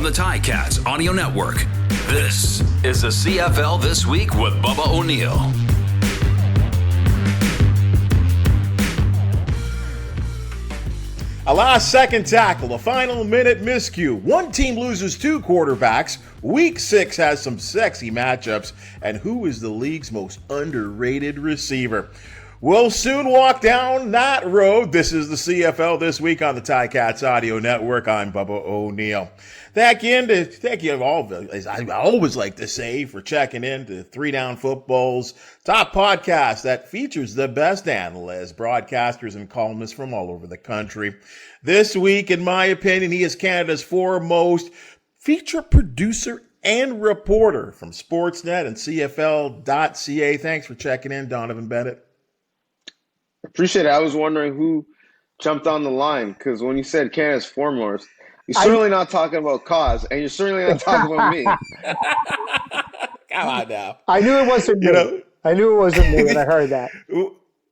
the Ticats Audio Network. This is the CFL This Week with Bubba O'Neil. A last-second tackle, a final-minute miscue. One team loses two quarterbacks. Week 6 has some sexy matchups. And who is the league's most underrated receiver? We'll soon walk down that road. This is the CFL This Week on the Ticats Audio Network. I'm Bubba O'Neil. Thank you all, as I always like to say, for checking in to 3 Down Football's top podcast that features the best analysts, broadcasters, and columnists from all over the country. This week, in my opinion, he is Canada's foremost feature producer and reporter from Sportsnet and CFL.ca. Thanks for checking in, Donnovan Bennet. Appreciate it. I was wondering who jumped on the line, because when you said Canada's foremost, you're certainly not talking about Cauz, and you're certainly not talking about me. Come on now. I knew it wasn't me. I knew it wasn't me when I heard that.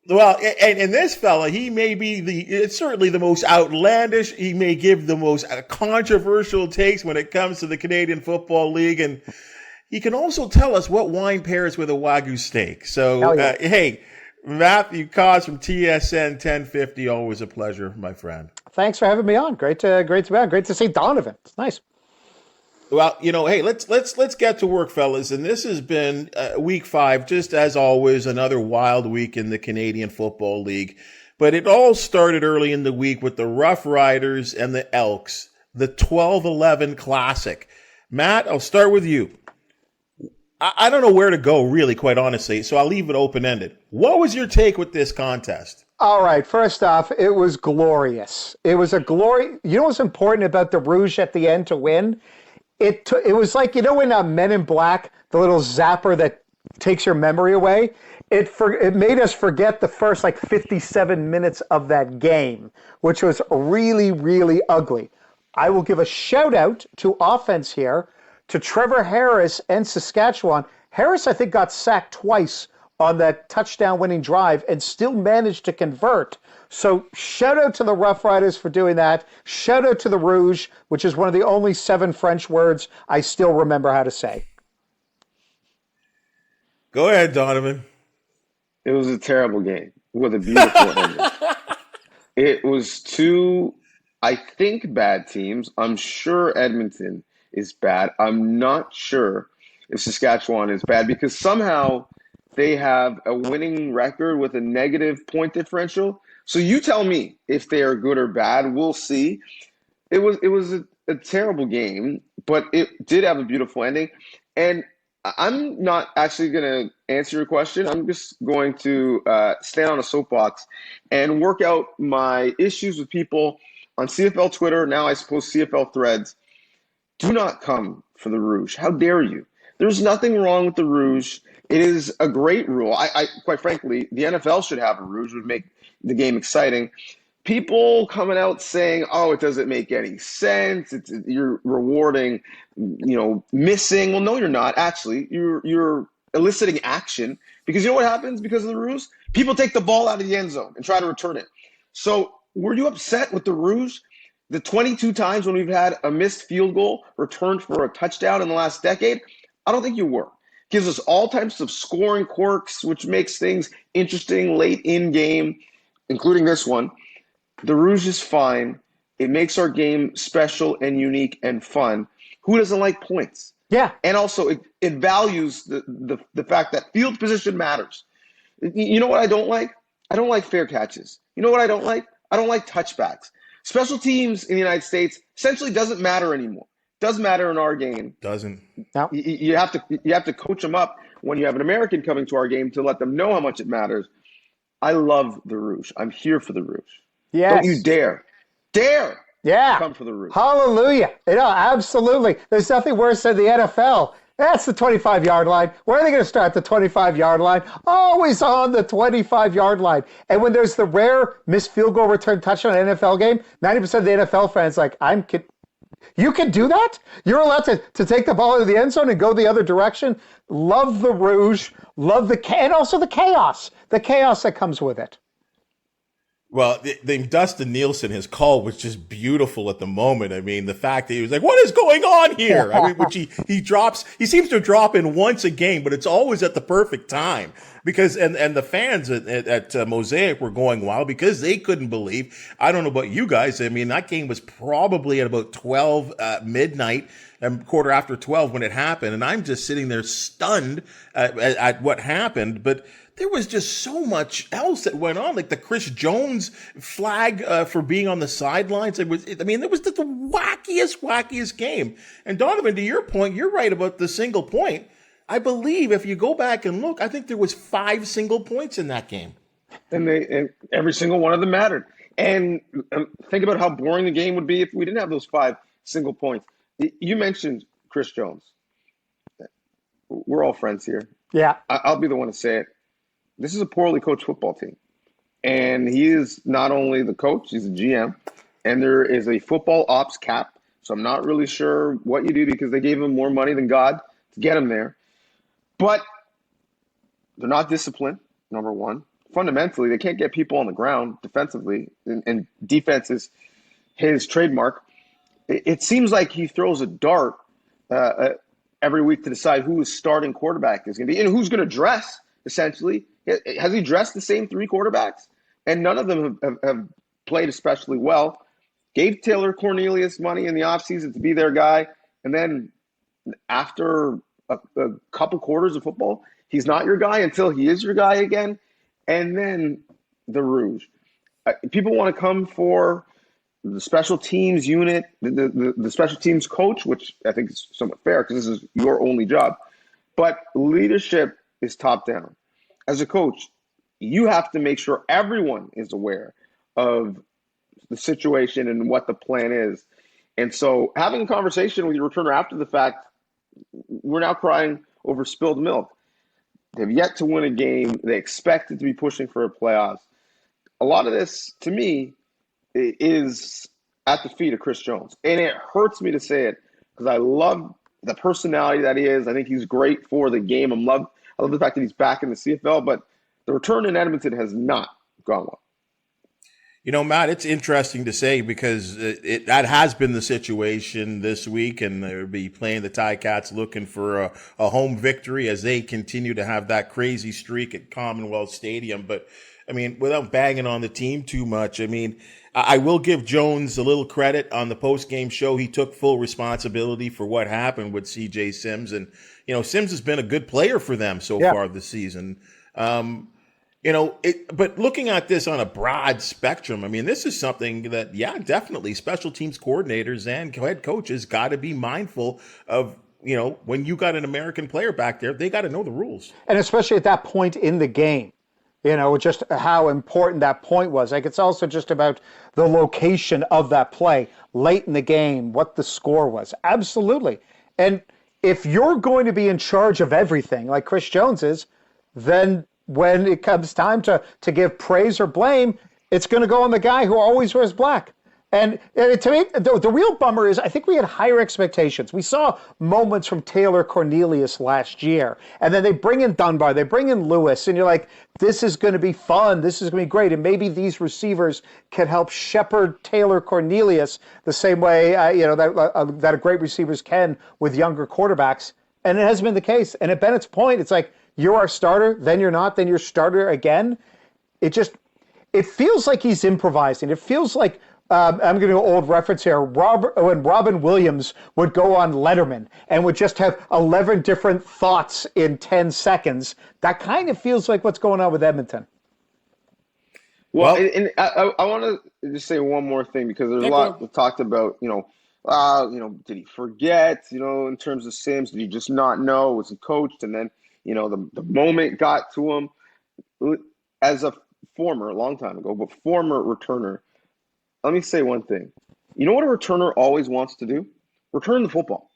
Well, and this fella, he may be it's certainly the most outlandish. He may give the most controversial takes when it comes to the Canadian Football League, and he can also tell us what wine pairs with a Wagyu steak. So, hey, Matthew Cauz from TSN 1050, always a pleasure, my friend. Thanks for having me on. Great to be on. Great to see Donnovan. It's nice. Well, hey, let's get to work, fellas. And this has been week 5, just as always, another wild week in the Canadian Football League. But it all started early in the week with the Rough Riders and the Elks, the 12-11 Classic. Matt, I'll start with you. I don't know where to go, really, quite honestly, so I'll leave it open-ended. What was your take with this contest? All right, first off, it was glorious. It was a glory. You know what's important about the Rouge at the end to win? It was like, you know, when Men in Black, the little zapper that takes your memory away, it made us forget the first 57 minutes of that game, which was really, really ugly. I will give a shout out to offense here, to Trevor Harris and Saskatchewan. Harris, I think, got sacked twice on that touchdown-winning drive and still managed to convert. So shout out to the Rough Riders for doing that. Shout out to the Rouge, which is one of the only 7 French words I still remember how to say. Go ahead, Donnovan. It was a terrible game with a beautiful ending. It was 2, I think, bad teams. I'm sure Edmonton is bad. I'm not sure if Saskatchewan is bad, because somehow they have a winning record with a negative point differential. So you tell me if they are good or bad. We'll see. It was a terrible game, but it did have a beautiful ending. And I'm not actually going to answer your question. I'm just going to stand on a soapbox and work out my issues with people on CFL Twitter, now I suppose CFL Threads. Do not come for the Rouge. How dare you? There's nothing wrong with the Rouge. It is a great rule. I quite frankly, the NFL should have a Rouge. It would make the game exciting. People coming out saying, "Oh, it doesn't make any sense. You're rewarding, missing." Well, no, you're not. Actually, you're eliciting action, because you know what happens because of the Rouge? People take the ball out of the end zone and try to return it. So, were you upset with the Rouge? The 22 times when we've had a missed field goal returned for a touchdown in the last decade, I don't think you were. Gives us all types of scoring quirks, which makes things interesting late in game, including this one. The Rouge is fine. It makes our game special and unique and fun. Who doesn't like points? Yeah. And also it values the fact that field position matters. You know what I don't like? I don't like fair catches. You know what I don't like? I don't like touchbacks. Special teams in the United States essentially doesn't matter anymore. Doesn't matter in our game. Doesn't. No. You have to coach them up when you have an American coming to our game to let them know how much it matters. I love the Rouge. I'm here for the Rouge. Yes. Don't you dare come for the Rouge. Hallelujah. Absolutely. There's nothing worse than the NFL. That's the 25-yard line. Where are they going to start? The 25-yard line? Always on the 25-yard line. And when there's the rare missed field goal return touchdown in an NFL game, 90% of the NFL fans like, you can do that? You're allowed to take the ball into the end zone and go the other direction? Love the Rouge. Love and also the chaos. The chaos that comes with it. Well, Dustin Nielsen, his call was just beautiful at the moment. I mean, the fact that he was like, "What is going on here?" I mean, which he seems to drop in once a game, but it's always at the perfect time because and the fans at Mosaic were going wild because they couldn't believe. I don't know about you guys. I mean, that game was probably at about 12 midnight. Quarter after 12 when it happened, and I'm just sitting there stunned at what happened. But there was just so much else that went on, like the Chris Jones flag for being on the sidelines. It was the wackiest game. And Donnovan, to your point, you're right about the single point. I believe if you go back and look, I think there was 5 single points in that game, and every single one of them mattered. And think about how boring the game would be if we didn't have those 5 single points. You mentioned Chris Jones. We're all friends here. Yeah. I'll be the one to say it. This is a poorly coached football team. And he is not only the coach, he's a GM. And there is a football ops cap. So I'm not really sure what you do because they gave him more money than God to get him there. But they're not disciplined, number one. Fundamentally, they can't get people on the ground defensively. And defense is his trademark. It seems like he throws a dart every week to decide who his starting quarterback is going to be and who's going to dress, essentially. Has he dressed the same 3 quarterbacks? And none of them have played especially well. Gave Taylor Cornelius money in the offseason to be their guy. And then after a couple quarters of football, he's not your guy until he is your guy again. And then the Rouge. People want to come for the special teams unit, the special teams coach, which I think is somewhat fair because this is your only job. But leadership is top down. As a coach, you have to make sure everyone is aware of the situation and what the plan is. And so having a conversation with your returner after the fact, we're now crying over spilled milk. They've yet to win a game. They expected to be pushing for a playoffs. A lot of this, to me, is at the feet of Chris Jones. And it hurts me to say it because I love the personality that he is. I think he's great for the game. I love the fact that he's back in the CFL, but the return in Edmonton has not gone well. You know, Matt, it's interesting to say because that has been the situation this week, and they'll be playing the Ticats looking for a home victory as they continue to have that crazy streak at Commonwealth Stadium. But, I mean, without banging on the team too much, I mean, I will give Jones a little credit on the post-game show. He took full responsibility for what happened with C.J. Sims. And, you know, Sims has been a good player for them so far this season. You know, but looking at this on a broad spectrum, I mean, this is something that, definitely special teams coordinators and head coaches got to be mindful of. You know, when you got an American player back there, they got to know the rules. And especially at that point in the game, you know, just how important that point was. Like, it's also just about the location of that play late in the game, what the score was. Absolutely. And if you're going to be in charge of everything, like Chris Jones is, then when it comes time to give praise or blame, it's going to go on the guy who always wears black. And to me, the real bummer is I think we had higher expectations. We saw moments from Taylor Cornelius last year, and then they bring in Dunbar, they bring in Lewis, and you're like, this is going to be fun, this is going to be great, and maybe these receivers can help shepherd Taylor Cornelius the same way that great receivers can with younger quarterbacks, and it hasn't been the case. And at Bennett's point, it's like, you're our starter, then you're not, then you're starter again. It feels like he's improvising. It feels like, I'm going to go old reference here, when Robin Williams would go on Letterman and would just have 11 different thoughts in 10 seconds. That kind of feels like what's going on with Edmonton. Well, and I want to just say one more thing because there's a lot we talked about, did he forget, in terms of Sims, did he just not know, was he coached? And then, the moment got to him. As a long time ago, but former returner, let me say one thing. You know what a returner always wants to do? Return the football.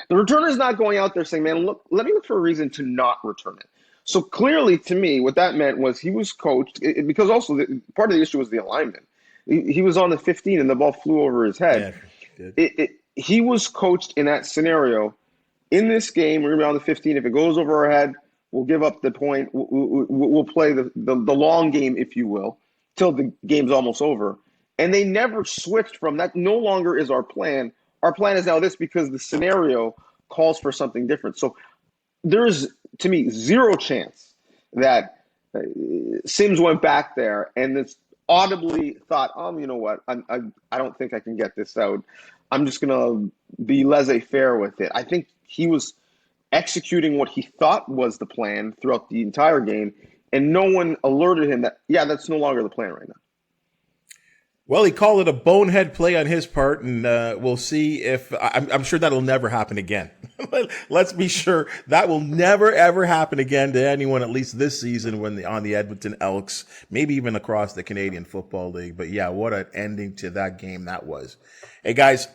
The returner is not going out there saying, man, look, let me look for a reason to not return it. So clearly, to me, what that meant was he was coached, because also part of the issue was the alignment. He was on the 15 and the ball flew over his head. Yeah, he was coached in that scenario. In this game, we're going to be on the 15. If it goes over our head, we'll give up the point. We'll play the long game, if you will. till the game's almost over. And they never switched from that. No longer is our plan. Our plan is now this because the scenario calls for something different. So there's, to me, zero chance that Sims went back there and it's audibly thought, you know what, I don't think I can get this out. I'm just going to be laissez-faire with it. I think he was executing what he thought was the plan throughout the entire game, and no one alerted him that, that's no longer the plan right now. Well, he called it a bonehead play on his part, and we'll see if I'm sure that'll never happen again. Let's be sure that will never, ever happen again to anyone, at least this season on the Edmonton Elks, maybe even across the Canadian Football League. But yeah, what an ending to that game that was. Hey, guys,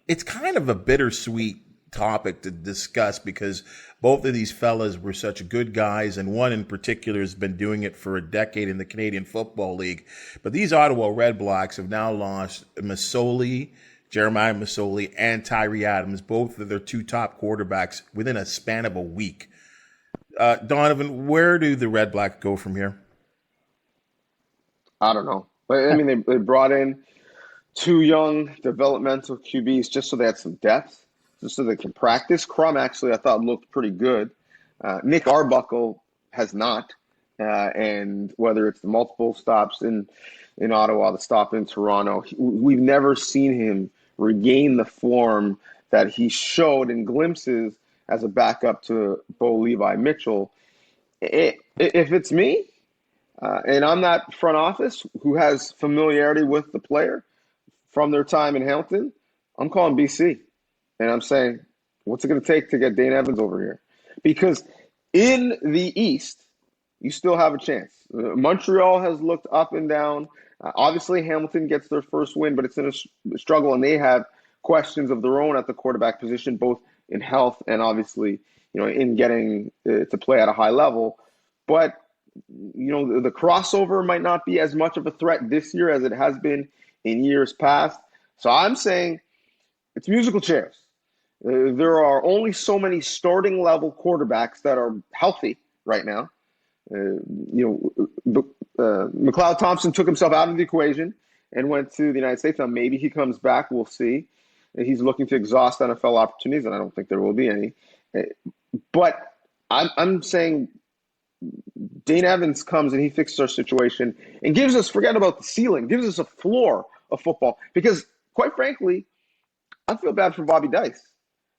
it's kind of a bittersweet topic to discuss because both of these fellas were such good guys, and one in particular has been doing it for a decade in the Canadian Football League. But these Ottawa Red Blacks have now lost Jeremiah Masoli, and Tyree Adams, both of their two top quarterbacks, within a span of a week. Donnovan, where do the Red Blacks go from here? I don't know. I mean, they brought in two young developmental QBs just so they had some depth, just so they can practice. Crum, actually, I thought looked pretty good. Nick Arbuckle has not. And whether it's the multiple stops in Ottawa, the stop in Toronto, we've never seen him regain the form that he showed in glimpses as a backup to Bo Levi Mitchell. If it's me, and I'm that front office who has familiarity with the player from their time in Hamilton, I'm calling BC. And I'm saying, what's it going to take to get Dane Evans over here? Because in the East, you still have a chance. Montreal has looked up and down. Obviously, Hamilton gets their first win, but it's in a struggle, and they have questions of their own at the quarterback position, both in health and obviously, in getting to play at a high level. But, the crossover might not be as much of a threat this year as it has been in years past. So I'm saying it's musical chairs. There are only so many starting level quarterbacks that are healthy right now. McLeod Thompson took himself out of the equation and went to the United States. Now, maybe he comes back. We'll see. He's looking to exhaust NFL opportunities, and I don't think there will be any. But I'm saying Dane Evans comes and he fixes our situation and gives us, forget about the ceiling, gives us a floor of football. Because, quite frankly, I feel bad for Bobby Dice.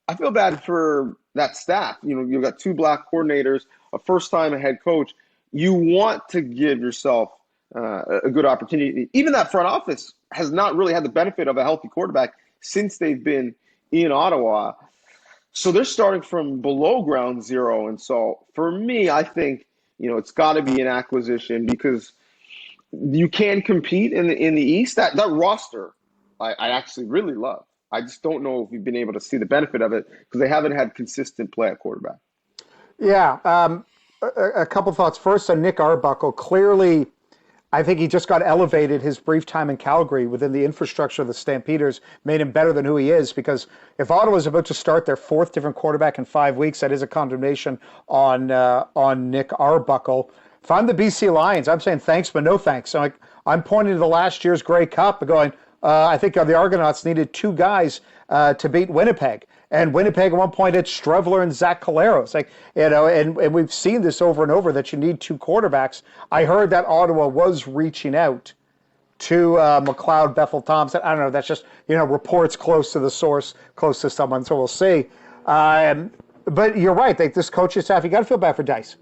I feel bad for that staff. You've got two black coordinators, a first-time head coach. You want to give yourself a good opportunity. Even that front office has not really had the benefit of a healthy quarterback since they've been in Ottawa. So they're starting from below ground zero. And so for me, I think, it's got to be an acquisition because you can compete in the East. That roster, I actually really love. I just don't know if we've been able to see the benefit of it because they haven't had consistent play at quarterback. Yeah. A couple thoughts. First, on Nick Arbuckle. Clearly, I think he just got elevated. His brief time in Calgary within the infrastructure of the Stampeders made him better than who he is, because if Ottawa's about to start their fourth different quarterback in 5 weeks, that is a condemnation on Nick Arbuckle. If I'm the BC Lions, I'm saying thanks, but no thanks. So I'm pointing to the last year's Grey Cup and going, I think the Argonauts needed two guys to beat Winnipeg. And Winnipeg at one point had Strevler and Zach Collaros. And we've seen this over and over that you need two quarterbacks. I heard that Ottawa was reaching out to McLeod, Bethel Thompson. I don't know. That's just, reports close to the source, close to someone. So we'll see. But you're right. This coaching staff, you got to feel bad for Dice.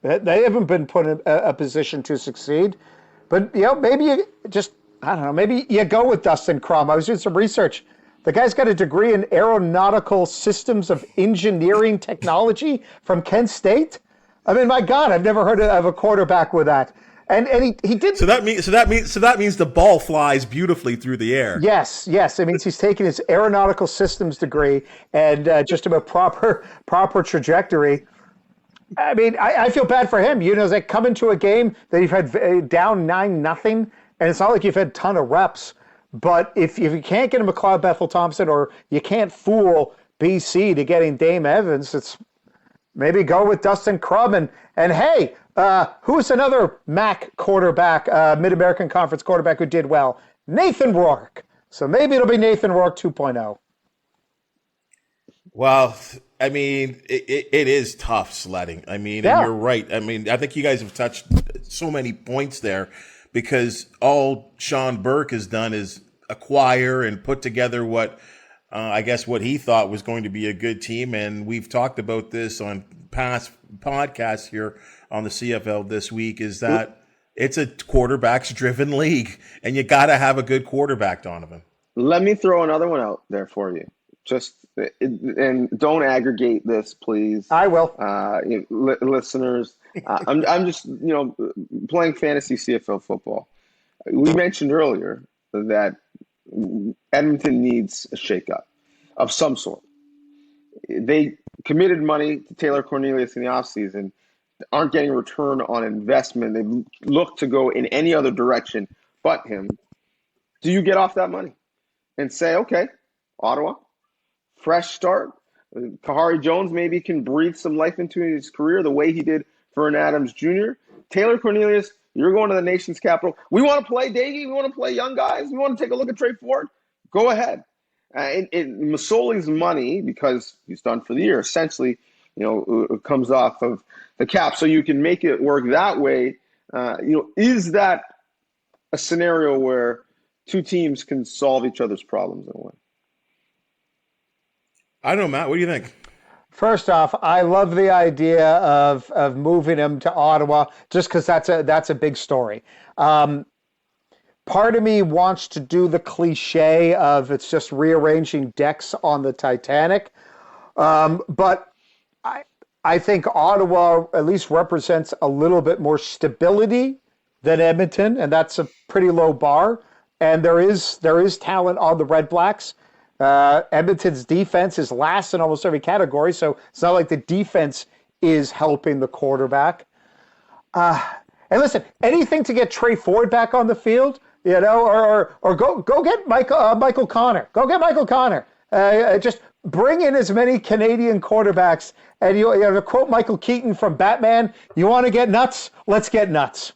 They haven't been put in a position to succeed. But, maybe you just, I don't know, maybe you go with Dustin Crum. I was doing some research. The guy's got a degree in aeronautical systems of engineering technology from Kent State. I mean, my God, I've never heard of a quarterback with that. And he did. So that means the ball flies beautifully through the air. Yes. It means he's taken his aeronautical systems degree and just about proper trajectory. I mean, I feel bad for him. They come into a game that you've had down 9-0, and it's not like you've had a ton of reps. But if you can't get a McLeod Bethel Thompson, or you can't fool BC to getting Dame Evans, it's maybe go with Dustin Crum. And hey, Who's another MAC quarterback, Mid-American Conference quarterback who did well? Nathan Rourke. So maybe it'll be Nathan Rourke 2.0. Well, I mean, it is tough sledding. I mean, and you're right. I mean, I think you guys have touched so many points there because all Sean Burke has done is acquire and put together what I guess what he thought was going to be a good team. And we've talked about this on past podcasts here on the CFL this week is that it's a quarterbacks driven league and you got to have a good quarterback, Donnovan. Let me throw another one out there for you. And don't aggregate this, please. I will. Listeners, I'm just, playing fantasy CFL football. We mentioned earlier that Edmonton needs a shakeup of some sort. They committed money to Taylor Cornelius in the offseason, aren't getting a return on investment. They look to go in any other direction but him. Do you get off that money and say, okay, Ottawa, fresh start? Kahari Jones maybe can breathe some life into his career the way he did for an Adams Jr. Taylor Cornelius, you're going to the nation's capital. We want to play Daggy. We want to play young guys. We want to take a look at Trey Ford. Go ahead. Masoli's money, because he's done for the year, essentially, it comes off of the cap. So you can make it work that way. Is that a scenario where two teams can solve each other's problems in a way? I don't know, Matt. What do you think? First off, I love the idea of moving him to Ottawa just because that's a big story. Part of me wants to do the cliche of it's just rearranging decks on the Titanic. But I think Ottawa at least represents a little bit more stability than Edmonton, and that's a pretty low bar. And there is talent on the Red Blacks. Edmonton's defense is last in almost every category, so it's not like the defense is helping the quarterback. And listen, anything to get Trey Ford back on the field, or go get Michael Connor. Go get Michael Connor. Just bring in as many Canadian quarterbacks. And to quote Michael Keaton from Batman, you want to get nuts? Let's get nuts.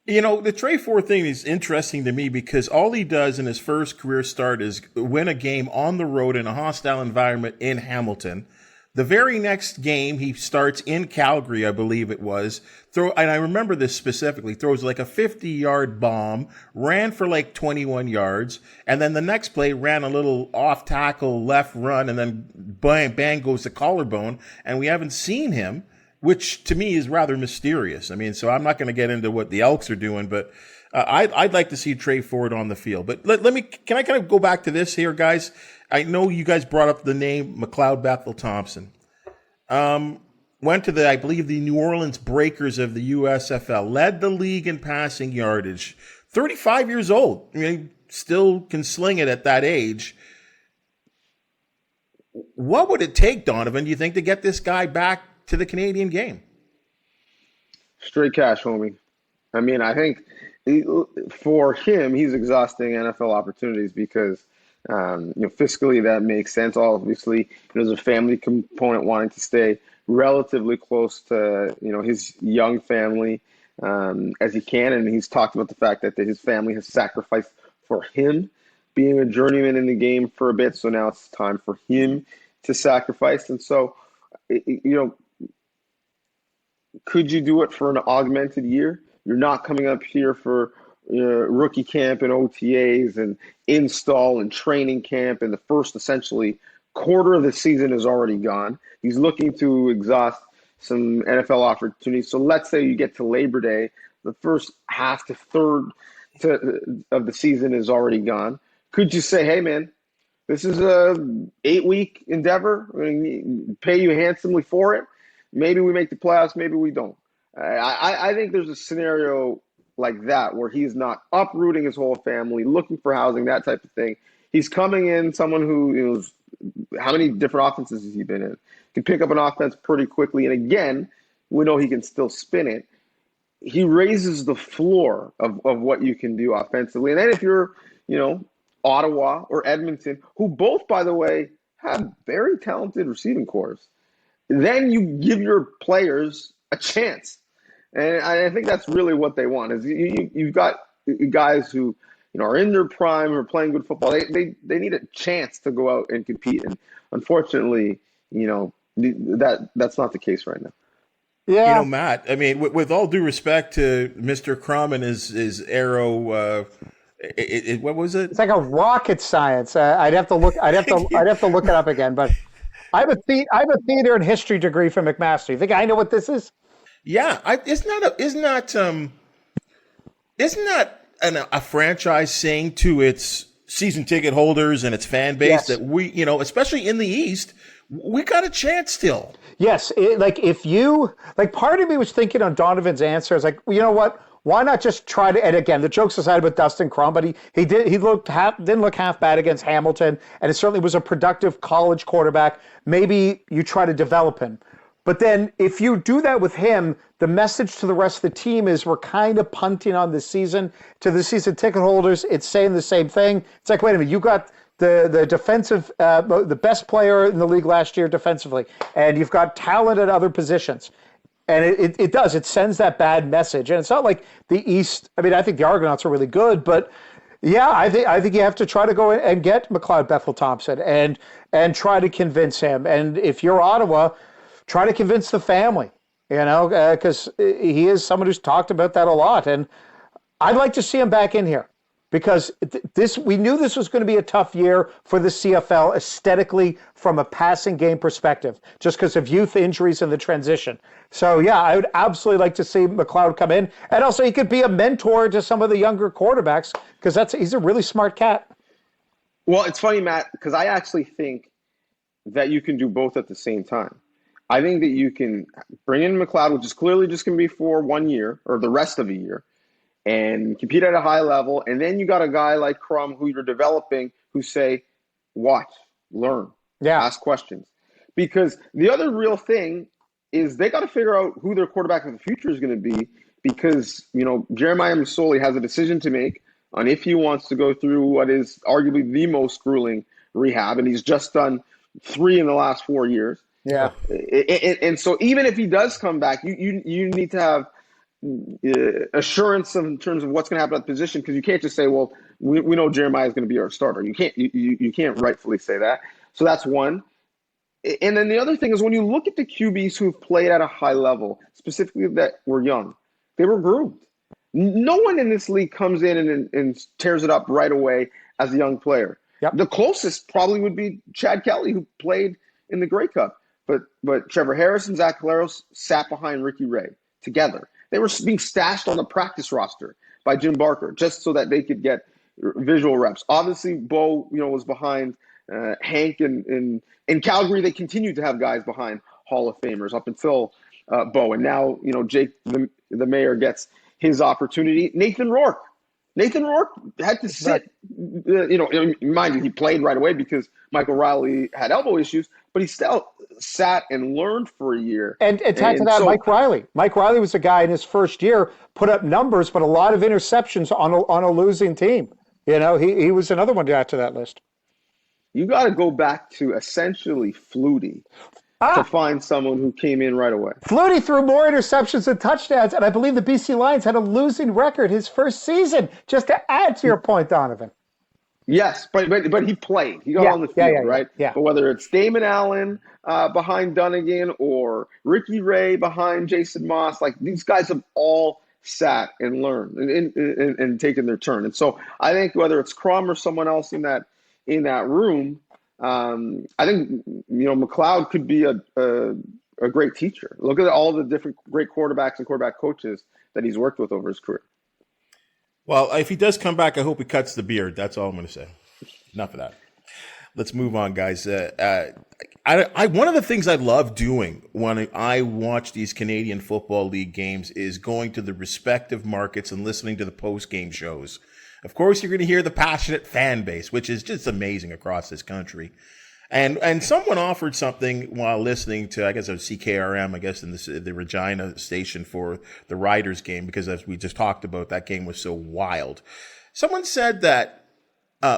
The Trey Ford thing is interesting to me because all he does in his first career start is win a game on the road in a hostile environment in Hamilton. The very next game, he starts in Calgary, I believe it was. And I remember this specifically, throws like a 50-yard bomb, ran for like 21 yards, and then the next play ran a little off-tackle left run, and then bang goes the collarbone, and we haven't seen him, which to me is rather mysterious. I mean, so I'm not going to get into what the Elks are doing, but I'd like to see Trey Ford on the field. But can I kind of go back to this here, guys? I know you guys brought up the name McLeod Bethel Thompson. Went to I believe the New Orleans Breakers of the USFL, led the league in passing yardage. 35 years old. I mean, still can sling it at that age. What would it take, Donnovan, do you think, to get this guy back to the Canadian game? Straight cash, homie. I mean, I think for him, he's exhausting NFL opportunities because, fiscally that makes sense. Obviously, there's a family component wanting to stay relatively close to, his young family as he can. And he's talked about the fact that his family has sacrificed for him being a journeyman in the game for a bit. So now it's time for him to sacrifice. And so, could you do it for an augmented year? You're not coming up here for rookie camp and OTAs and install and training camp, and the first essentially quarter of the season is already gone. He's looking to exhaust some NFL opportunities. So let's say you get to Labor Day, the first half to third of the season is already gone. Could you say, hey, man, this is a 8-week endeavor. We're going to pay you handsomely for it. Maybe we make the playoffs, maybe we don't. I think there's a scenario like that where he's not uprooting his whole family, looking for housing, that type of thing. He's coming in, someone who, how many different offenses has he been in? Can pick up an offense pretty quickly. And again, we know he can still spin it. He raises the floor of what you can do offensively. And then if you're, Ottawa or Edmonton, who both, by the way, have very talented receiving corps, then you give your players a chance. And I think that's really what they want. Is you've got guys who are in their prime, who are playing good football. They need a chance to go out and compete. And unfortunately, that's not the case right now. Yeah. Matt, I mean, with all due respect to Mr. Crum and his arrow, what was it? It's like a rocket science. I'd have to look it up again. But I have a theater and history degree from McMaster. You think I know what this is? Yeah, isn't that a franchise saying to its season ticket holders and its fan base that we, especially in the East, we got a chance still. Yes, part of me was thinking on Donovan's answer. I was like, well, you know what? Why not just try to? And again, the jokes aside with Dustin Crum, but he didn't look half bad against Hamilton, and it certainly was a productive college quarterback. Maybe you try to develop him. But then if you do that with him, the message to the rest of the team is we're kind of punting on the season. To the season ticket holders, it's saying the same thing. It's like, wait a minute, you got the defensive, the best player in the league last year defensively, and you've got talent at other positions. And it sends that bad message. And it's not like the East, I mean, I think the Argonauts are really good, but yeah, I think you have to try to go and get McLeod Bethel-Thompson and try to convince him. And if you're Ottawa, try to convince the family, because he is someone who's talked about that a lot. And I'd like to see him back in here because we knew this was going to be a tough year for the CFL aesthetically from a passing game perspective, just because of youth injuries and the transition. So, yeah, I would absolutely like to see McLeod come in. And also he could be a mentor to some of the younger quarterbacks because he's a really smart cat. Well, it's funny, Matt, because I actually think that you can do both at the same time. I think that you can bring in McLeod, which is clearly just going to be for 1 year or the rest of a year, and compete at a high level. And then you got a guy like Crum who you're developing who say, watch, learn, ask questions. Because the other real thing is they got to figure out who their quarterback of the future is going to be because, Jeremiah Masoli has a decision to make on if he wants to go through what is arguably the most grueling rehab. And he's just done 3 in the last 4 years. Yeah. And so even if he does come back, you need to have assurance in terms of what's going to happen at the position because you can't just say, well, we know Jeremiah is going to be our starter. You can't rightfully say that. So that's one. And then the other thing is when you look at the QBs who've played at a high level, specifically that were young, they were groomed. No one in this league comes in and tears it up right away as a young player. Yep. The closest probably would be Chad Kelly, who played in the Grey Cup. But Trevor Harris and Zach Caleros sat behind Ricky Ray together. They were being stashed on the practice roster by Jim Barker just so that they could get visual reps. Obviously, Bo, was behind Hank and in Calgary. They continued to have guys behind Hall of Famers up until Bo, and now Jake the mayor gets his opportunity. Nathan Rourke had to sit. Mind you, he played right away because Michael Riley had elbow issues, but he still sat and learned for a year. And tack to that, Mike Riley. Mike Riley was a guy in his first year, put up numbers, but a lot of interceptions on a losing team. He was another one to add to that list. You got to go back to essentially Flutie to find someone who came in right away. Flutie threw more interceptions than touchdowns, and I believe the BC Lions had a losing record his first season, just to add to your point, Donovan. Yes, but he played. He got on the field, right? Yeah. But whether it's Damon Allen behind Dunnigan or Ricky Ray behind Jason Moss, like these guys have all sat and learned and taken their turn. And so I think whether it's Crum or someone else in that room, I think McLeod could be a great teacher. Look at all the different great quarterbacks and quarterback coaches that he's worked with over his career. Well, if he does come back, I hope he cuts the beard. That's all I'm going to say. Enough of that. Let's move on, guys. One of the things I love doing when I watch these Canadian Football League games is going to the respective markets and listening to the post-game shows. Of course, you're going to hear the passionate fan base, which is just amazing across this country. And someone offered something while listening to, I guess it was CKRM, I guess in the Regina station for the Riders game, because as we just talked about, that game was so wild. Someone said that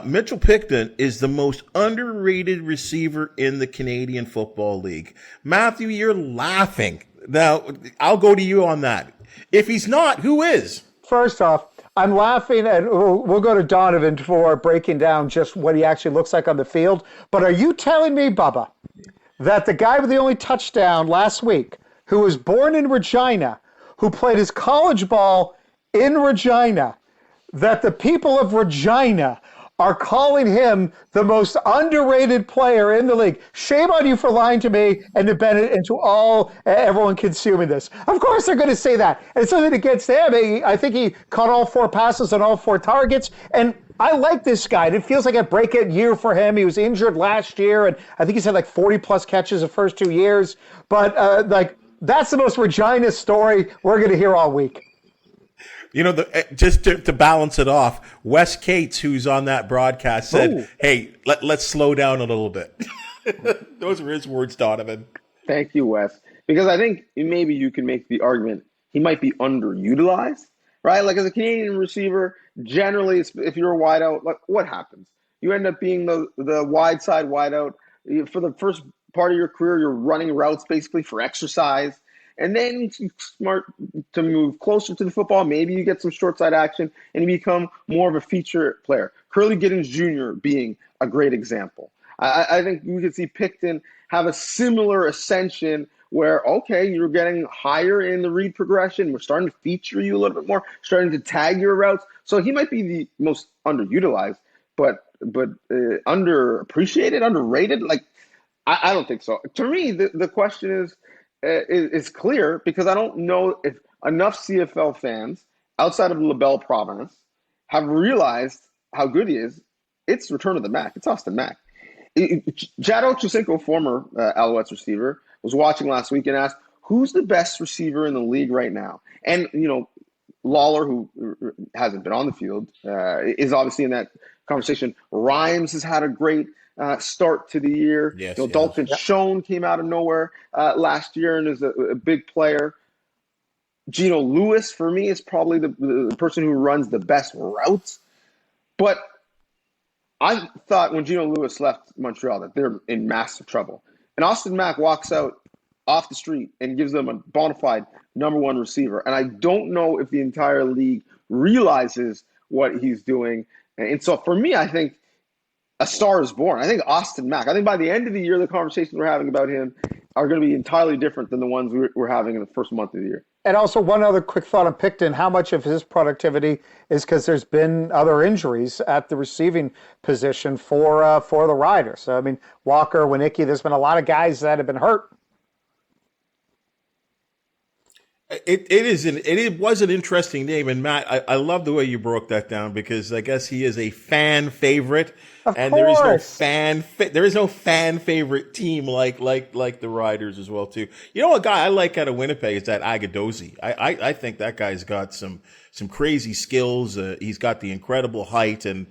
Mitchell Picton is the most underrated receiver in the Canadian Football League. Matthew, you're laughing. Now, I'll go to you on that. If he's not, who is? First off, I'm laughing, and we'll go to Donnovan for breaking down just what he actually looks like on the field. But are you telling me, Bubba, that the guy with the only touchdown last week, who was born in Regina, who played his college ball in Regina, that the people of Regina are calling him the most underrated player in the league? Shame on you for lying to me and to Bennet and to everyone consuming this. Of course they're going to say that. And it's something against him. I think he caught all 4 passes on all 4 targets. And I like this guy. It feels like a breakout year for him. He was injured last year, and I think he's had like 40-plus catches the first 2 years. But that's the most Regina story we're going to hear all week. You know, just to balance it off, Wes Cates, who's on that broadcast, said, "Hey, let's slow down a little bit." Those were his words, Donnovan. Thank you, Wes. Because I think maybe you can make the argument he might be underutilized, right? Like as a Canadian receiver, generally, if you're a wideout, like what happens? You end up being the wide side wideout. For the first part of your career, you're running routes basically for exercise. And then you're smart to move closer to the football. Maybe you get some short side action and you become more of a feature player. Curly Giddens Jr. being a great example. I think we could see Picton have a similar ascension where, okay, you're getting higher in the read progression. We're starting to feature you a little bit more, starting to tag your routes. So he might be the most underutilized, but underappreciated, underrated. Like, I don't think so. To me, the question is clear because I don't know if enough CFL fans outside of LaBelle Province have realized how good he is. It's return of the Mac. It's Austin Mack. Chad Ochocinco, former Alouettes receiver, was watching last week and asked, who's the best receiver in the league right now? And, Lawler, who hasn't been on the field, is obviously in that conversation. Rhymes has had a great start to the year. Yes, Dalton Schoen came out of nowhere last year and is a big player. Geno Lewis, for me, is probably the person who runs the best routes. But I thought when Geno Lewis left Montreal that they're in massive trouble. And Austin Mack walks out off the street and gives them a bona fide number 1 receiver. And I don't know if the entire league realizes what he's doing. And so for me, I think a star is born. I think Austin Mack. I think by the end of the year, the conversations we're having about him are going to be entirely different than the ones we're having in the first month of the year. And also one other quick thought on Picton, how much of his productivity is because there's been other injuries at the receiving position for the Riders. So, I mean, Walker, Winicki, there's been a lot of guys that have been hurt. It was an interesting name, and Matt, I love the way you broke that down because I guess he is a fan favorite, and there is no fan favorite team like the Riders as well too. You know, a guy I like out of Winnipeg is that Agadozi. I think that guy's got some crazy skills. He's got the incredible height and.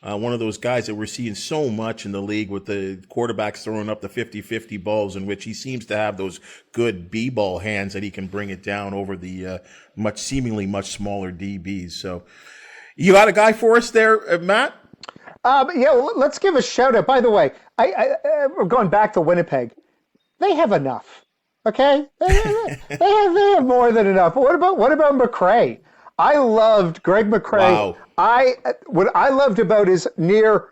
One of those guys that we're seeing so much in the league with the quarterbacks throwing up the 50-50 balls in which he seems to have those good B-ball hands that he can bring it down over the seemingly much smaller DBs. So you got a guy for us there, Matt? Let's give a shout out. By the way, we're going back to Winnipeg. They have enough. Okay? They have more than enough. What about McRae? I loved Greg McRae. Wow. What I loved about his near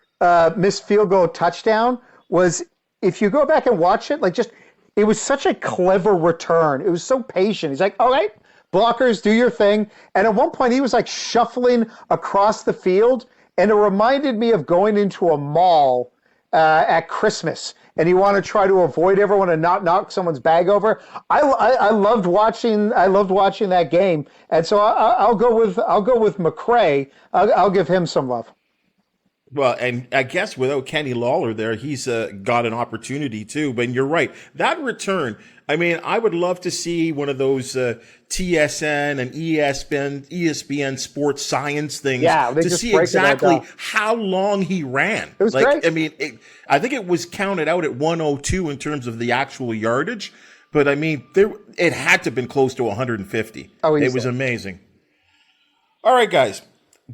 missed field goal touchdown was if you go back and watch it, it was such a clever return. It was so patient. He's like, all right, blockers, do your thing. And at one point he was like shuffling across the field, and it reminded me of going into a mall at Christmas. And you want to try to avoid everyone and not knock someone's bag over. I loved watching that game, and so I'll go with McRae. I'll give him some love. Well, and I guess without Kenny Lawler there, he's got an opportunity too. But you're right, that return. I mean, I would love to see one of those TSN and ESPN sports science things to see exactly how long he ran. It was great. I mean, I think it was counted out at 102 in terms of the actual yardage, but I mean, it had to have been close to 150. Oh, it was amazing. All right, guys,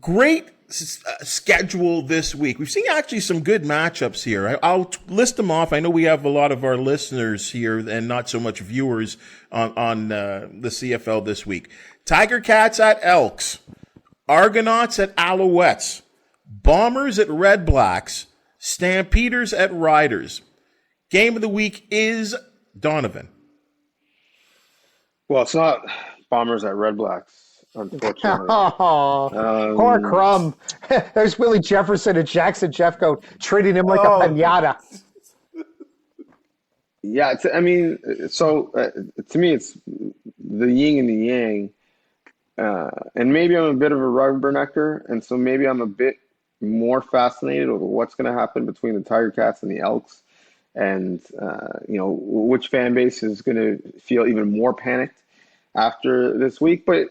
great schedule this week. We've seen actually some good matchups here. I'll list them off. I know we have a lot of our listeners here and not so much viewers on the CFL this week. Tiger Cats at Elks, Argonauts at Alouettes, Bombers at Red Blacks, Stampeders at Riders. Game of the week is Donnovan. Well, it's not Bombers at Red Blacks, unfortunately. Poor Crumb. There's Willie Jefferson and Jackson Jeffcoat treating him like a pinata. Yeah, to me, it's the yin and the yang. And maybe I'm a bit of a rubbernecker, and so maybe I'm a bit more fascinated with what's going to happen between the Tiger Cats and the Elks, and which fan base is going to feel even more panicked after this week. But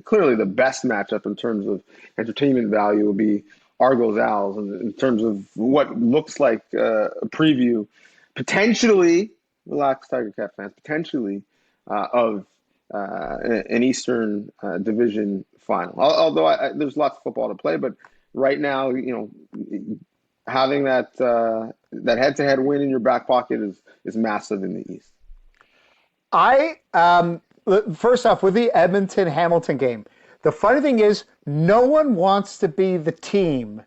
clearly the best matchup in terms of entertainment value will be Argos Owls, and in terms of what looks like a preview, potentially, relax Tiger Cat fans, potentially of an Eastern Division final. Although there's lots of football to play, but right now, having that head-to-head win in your back pocket is massive in the East. First off, with the Edmonton-Hamilton game, the funny thing is no one wants to be the team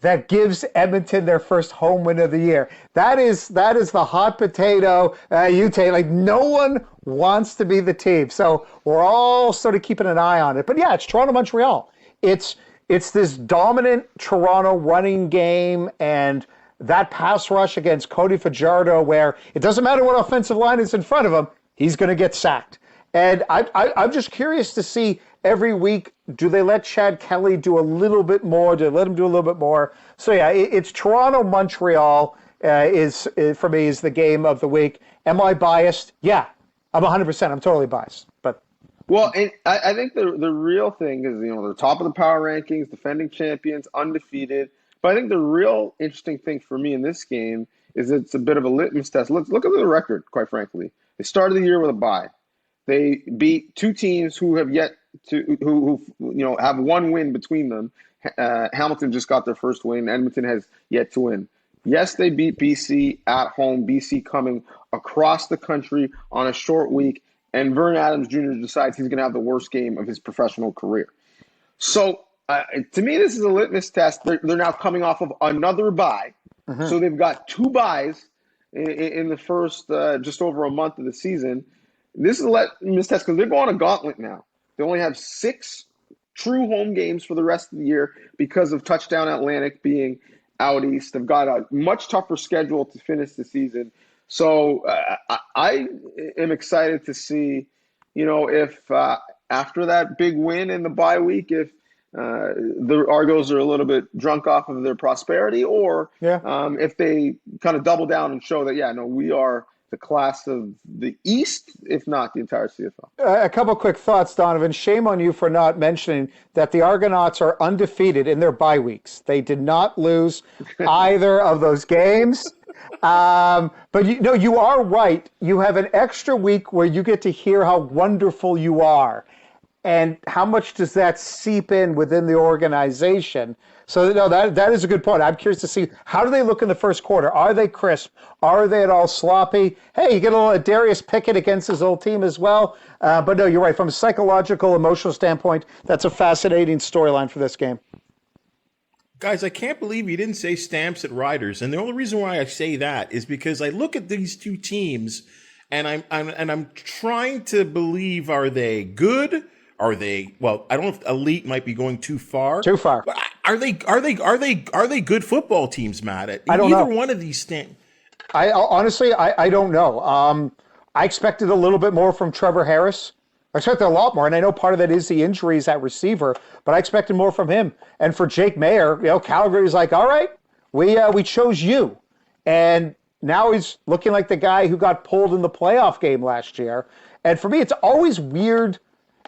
that gives Edmonton their first home win of the year. That is the hot potato you take. Like, no one wants to be the team. So we're all sort of keeping an eye on it. But yeah, it's Toronto-Montreal. It's this dominant Toronto running game and that pass rush against Cody Fajardo, where it doesn't matter what offensive line is in front of him, he's going to get sacked. And I'm just curious to see every week, do they let Chad Kelly do a little bit more? Do they let him do a little bit more? So yeah, it's Toronto-Montreal is for me is the game of the week. Am I biased? Yeah, I'm 100%. I'm totally biased. But well, and I think the real thing is, they're top of the power rankings, defending champions, undefeated. But I think the real interesting thing for me in this game is it's a bit of a litmus test. Look at the record, quite frankly. They started the year with a bye. They beat two teams who have yet to who have one win between them. Hamilton just got their first win. Edmonton has yet to win. Yes, they beat BC at home. BC coming across the country on a short week, and Vern Adams Jr. decides he's going to have the worst game of his professional career. So to me, this is a litmus test. They're now coming off of another bye, so they've got two byes in the first just over a month of the season. This is a litmus test because they go on a gauntlet now. They only have 6 true home games for the rest of the year because of Touchdown Atlantic being out east. They've got a much tougher schedule to finish the season. So I am excited to see, if after that big win in the bye week, if the Argos are a little bit drunk off of their prosperity, or if they kind of double down and show that, we are the class of the East, if not the entire CFL. A couple quick thoughts, Donnovan. Shame on you for not mentioning that the Argonauts are undefeated in their bye weeks. They did not lose either of those games. But you are right. You have an extra week where you get to hear how wonderful you are. And how much does that seep in within the organization? So no, that is a good point. I'm curious to see, how do they look in the first quarter? Are they crisp? Are they at all sloppy? Hey, you get a little Darius Pickett against his old team as well. But no, you're right. From a psychological, emotional standpoint, that's a fascinating storyline for this game. Guys, I can't believe you didn't say Stamps at Riders. And the only reason why I say that is because I look at these two teams and I'm trying to believe, are they good? Are they, well, I don't know if elite might be going too far. Too far. But are they good football teams, Matt? I don't know. Either one of these stand. I honestly don't know. I expected a little bit more from Trevor Harris. I expected a lot more, and I know part of that is the injuries at receiver, but I expected more from him. And for Jake Mayer, Calgary's like, all right, we chose you. And now he's looking like the guy who got pulled in the playoff game last year. And for me, it's always weird.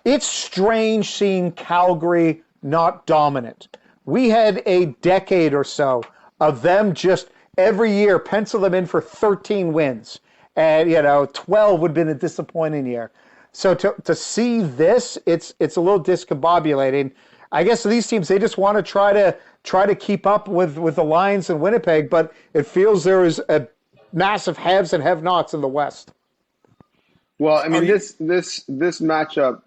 It's strange seeing Calgary not dominant. We had a decade or so of them just every year pencil them in for 13 wins. And, 12 would have been a disappointing year. So to see this, it's a little discombobulating. I guess these teams, they just want to try to keep up with the Lions and Winnipeg, but it feels there is a massive haves and have-nots in the West. Well, I mean, this matchup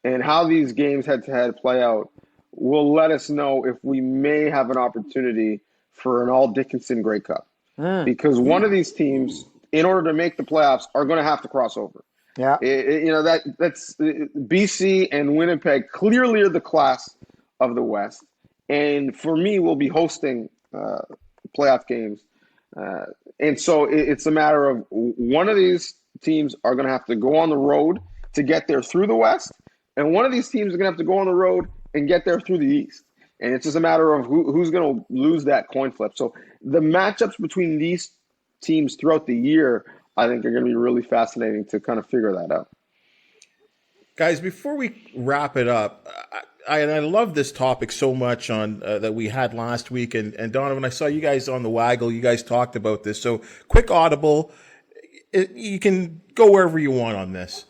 and how these games head-to-head play out will let us know if we may have an opportunity for an all-Dickinson Grey Cup. Because one of these teams, in order to make the playoffs, are going to have to cross over. Yeah, that's BC and Winnipeg clearly are the class of the West, and for me, we'll be hosting playoff games, and so it's a matter of one of these teams are going to have to go on the road to get there through the West, and one of these teams is going to have to go on the road and get there through the East. And it's just a matter of who's going to lose that coin flip. So the matchups between these teams throughout the year, I think, are going to be really fascinating to kind of figure that out. Guys, before we wrap it up, I love this topic so much on that we had last week. And Donnovan, I saw you guys on the Waggle. You guys talked about this. So quick audible. You can go wherever you want on this.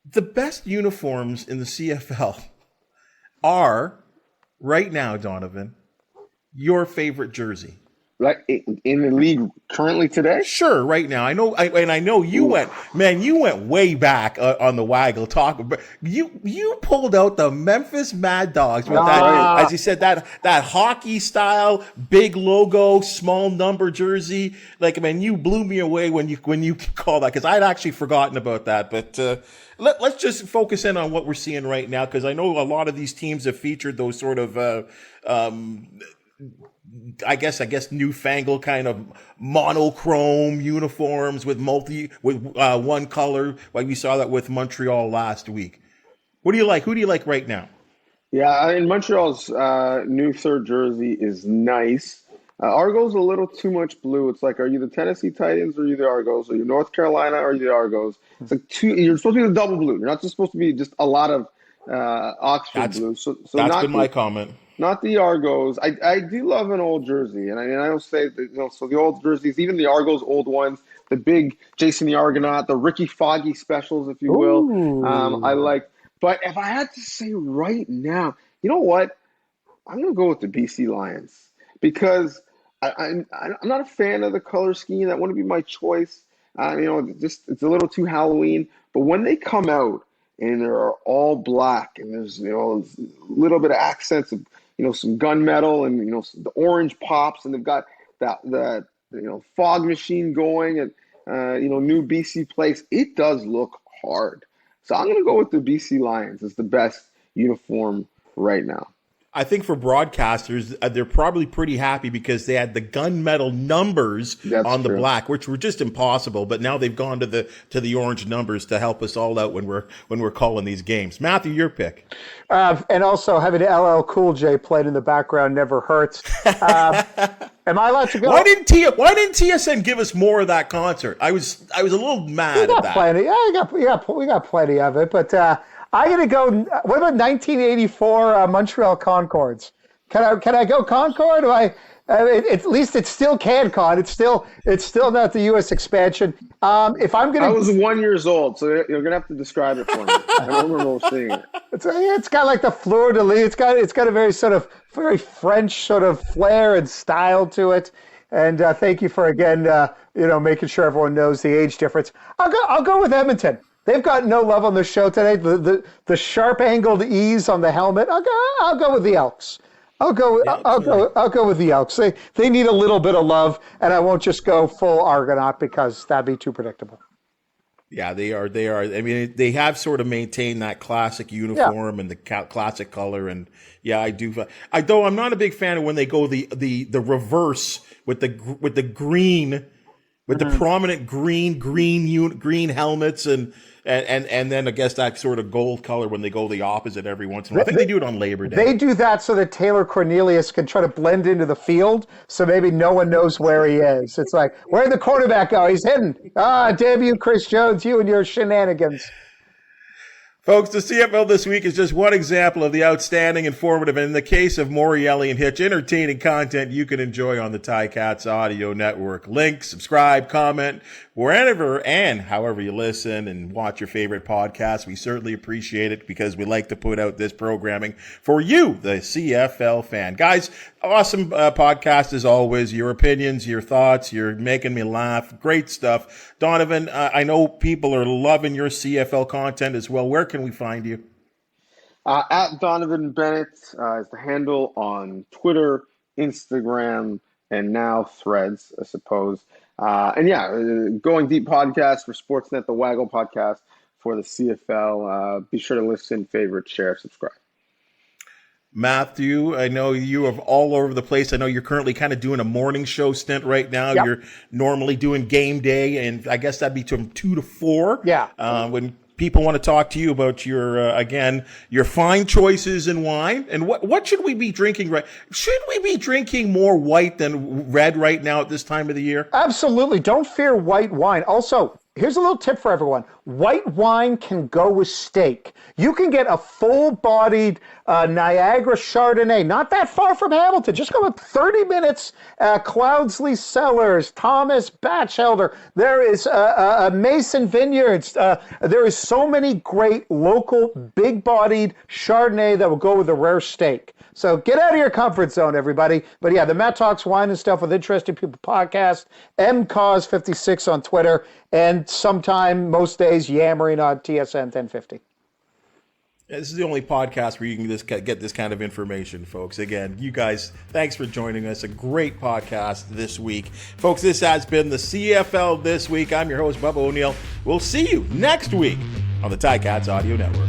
The best uniforms in the CFL are, right now, Donnovan, your favorite jersey. Like in the league currently today? Sure, right now. I know you went way back on the Waggle talk. But you pulled out the Memphis Mad Dogs with that, as you said, that hockey style, big logo, small number jersey. Like, man, you blew me away when you called that, because I'd actually forgotten about that. But let's just focus in on what we're seeing right now, because I know a lot of these teams have featured those sort of I guess newfangled kind of monochrome uniforms with one color, like we saw that with Montreal last week. What do you like? Who do you like right now? Yeah, I mean, Montreal's new third jersey is nice. Argos a little too much blue. It's like, are you the Tennessee Titans or are you the Argos? Are you North Carolina or are you the Argos? It's like you're supposed to be the double blue. You're not just supposed to be just a lot of Oxford blue. So that's been my comment. Not the Argos. I do love an old jersey, and I will say that, so the old jerseys, even the Argos old ones, the big Jason the Argonaut, the Ricky Foggy specials, if you will. I like. But if I had to say right now, you know what? I'm going to go with the BC Lions, because I'm not a fan of the color scheme. That wouldn't be my choice. It's a little too Halloween. But when they come out and they're all black, and there's a little bit of accents of some gunmetal, and the orange pops, and they've got that fog machine going, and new BC place. It does look hard. So I'm going to go with the BC Lions as the best uniform right now. I think for broadcasters, they're probably pretty happy because they had the gunmetal numbers on the black, which were just impossible. But now they've gone to the orange numbers to help us all out when we're calling these games. Matthew, your pick. And also having LL Cool J played in the background never hurts. Am I allowed to go? Why didn't TSN give us more of that concert? I was a little mad at that. Plenty. Yeah, we got plenty of it, but. I'm going to go, what about 1984 Montreal Concords? Can I go Concord? At least it's still CanCon. It's still not the U.S. expansion. If I'm going to, I was 1 year old, so you're going to have to describe it for me. I don't remember seeing it. It's got like the fleur de lis. It's got a very French sort of flair and style to it. And thank you for again, making sure everyone knows the age difference. I'll go with Edmonton. They've got no love on the show today. The sharp angled E's on the helmet. I'll go with the Elks. I'll go with the Elks. They need a little bit of love, and I won't just go full Argonaut because that'd be too predictable. Yeah, they are. I mean, they have sort of maintained that classic uniform and the classic color. And yeah, I do. Though I'm not a big fan of when they go the reverse with the green, with the prominent green helmets and then I guess that sort of gold color when they go the opposite every once in a while. I think they do it on Labor Day. They do that so that Taylor Cornelius can try to blend into the field, so maybe no one knows where he is. It's like, where'd the quarterback go? He's hidden. Damn you, Chris Jones, you and your shenanigans. Folks, the CFL this week is just one example of the outstanding, informative, and in the case of Morreale and Hitch, entertaining content you can enjoy on the Ticats Audio Network. Link, subscribe, comment, wherever and however you listen and watch your favorite podcast. We certainly appreciate it because we like to put out this programming for you, the CFL fan. Guys, awesome podcast as always. Your opinions, your thoughts, you're making me laugh. Great stuff. Donnovan, I know people are loving your CFL content as well. Where can we find you? At Donnovan Bennet is the handle on Twitter, Instagram, and now Threads, I suppose. Going Deep podcast for Sportsnet, the Waggle podcast for the CFL. Be sure to listen, favorite, share, subscribe. Matthew, I know you are all over the place. I know you're currently kind of doing a morning show stint right now. Yep. You're normally doing game day, and I guess that'd be from 2 to 4. Yeah. When people want to talk to you about your, your fine choices in wine. And what should we be drinking? Right? Should we be drinking more white than red right now at this time of the year? Absolutely. Don't fear white wine. Also, here's a little tip for everyone. White wine can go with steak. You can get a full-bodied Niagara Chardonnay, not that far from Hamilton. Just go with 30 minutes. Cloudsley Cellars, Thomas Batchelder. There is Mason Vineyards. There is so many great local, big-bodied Chardonnay that will go with a rare steak. So get out of your comfort zone, everybody. But yeah, the Matt Talks Wine and Stuff with Interesting People podcast, mcauz56 on Twitter, and sometime, most days, yammering on TSN 1050. This is the only podcast where you can just get this kind of information, folks. Again, you guys, thanks for joining us. A great podcast this week. Folks, this has been the CFL This Week. I'm your host, Bubba O'Neil. We'll see you next week on the Ticats Audio Network.